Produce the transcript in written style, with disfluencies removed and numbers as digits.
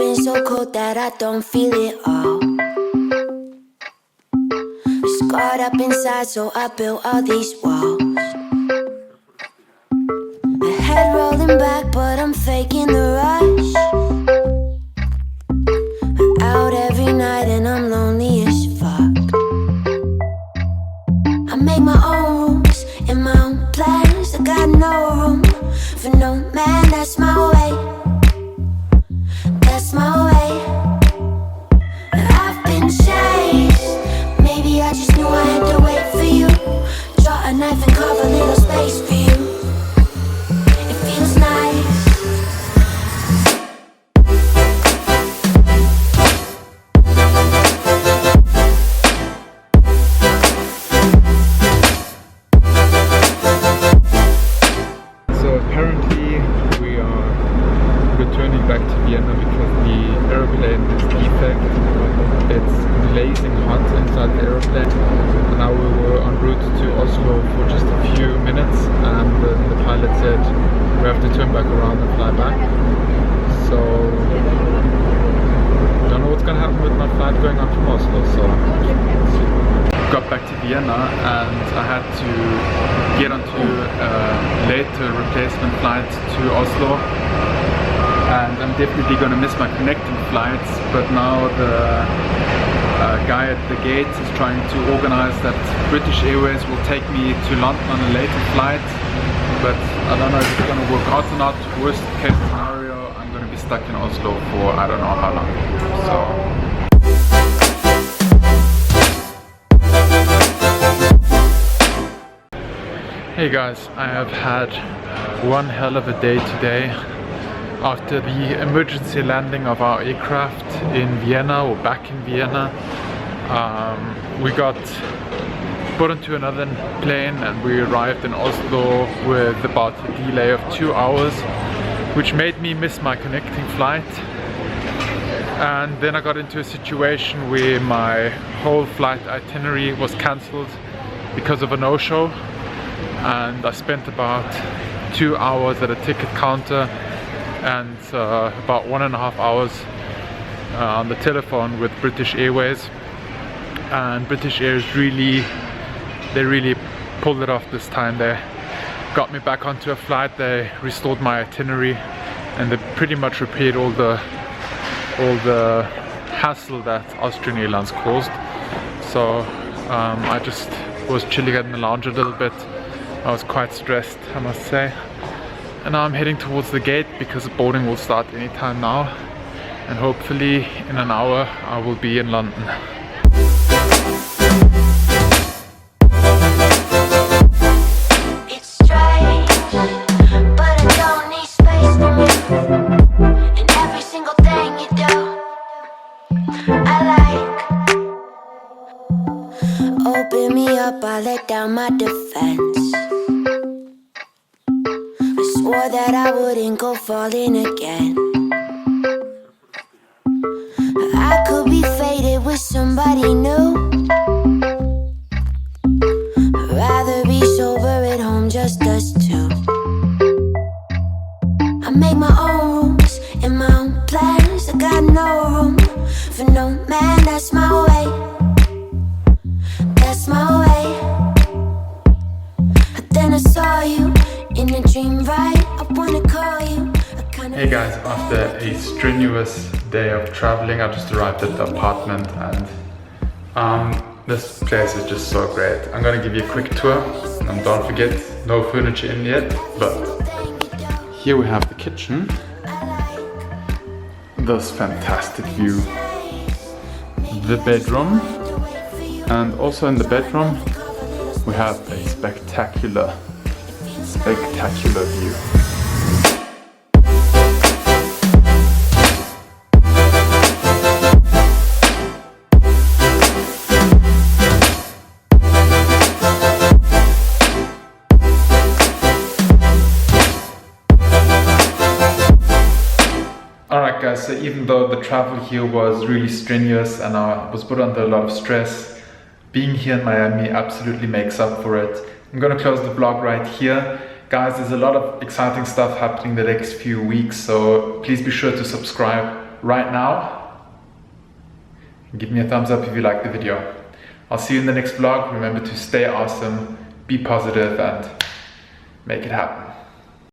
been so cold that I don't feel it all. Scarred up inside, so I built all these walls. My head rolling back, but I'm faking the rush. Out every night and I'm lonely as fuck. I make my own rules and my own plans. I got no room for no man, that's my way. That's my way. I've been chased. Maybe I just knew I had to wait for you. Draw a knife and carve a little space for you. It feels nice. So apparently we are returning back to Vienna because the aeroplane is defect. It's blazing hot inside the aeroplane. And now we were en route to Oslo for just a few minutes, and the pilot said we have to turn back around and fly back. So don't know what's gonna happen with my flight going up from Oslo. So got back to Vienna and I had to get onto a later replacement flight to Oslo. And I'm definitely going to miss my connecting flights, but now the guy at the gate is trying to organize that British Airways will take me to London on a later flight, but I don't know if it's going to work out or not. Worst case scenario, I'm going to be stuck in Oslo for I don't know how long. So hey guys, I have had one hell of a day today. After the emergency landing of our aircraft in Vienna, or back in Vienna, we got put onto another plane and we arrived in Oslo with about a delay of 2 hours, which made me miss my connecting flight. And then I got into a situation where my whole flight itinerary was cancelled because of a no-show, and I spent about 2 hours at a ticket counter and about 1.5 hours on the telephone with British Airways. And British Airways they really pulled it off this time. They got me back onto a flight, they restored my itinerary, and they pretty much repaired all the hassle that Austrian Airlines caused. So I just was chilling in the lounge a little bit. I was quite stressed, I must say. And now I'm heading towards the gate because boarding will start anytime now. And hopefully in an hour I will be in London. It's strange, but I don't need space from you. And every single thing you do, I like. Open me up, I let down my defense. Swore that I wouldn't go falling again. I could be faded with somebody new. I'd rather be sober at home, just us two. I make my own rules and my own plans. I got no room for no man, that's my way. That's my way. But then I saw you in a dream, right? I wanna call you. Hey guys, after a strenuous day of traveling, I just arrived at the apartment, and this place is just so great. I'm gonna give you a quick tour, and don't forget, no furniture in yet, but here we have the kitchen. This fantastic view. The bedroom, and also in the bedroom we have a spectacular view. Alright guys, so even though the travel here was really strenuous and I was put under a lot of stress, being here in Miami absolutely makes up for it. I'm gonna close the vlog right here. Guys, there's a lot of exciting stuff happening the next few weeks, so please be sure to subscribe, right now. Give me a thumbs up if you like the video. I'll see you in the next vlog. Remember to stay awesome, be positive, and make it happen.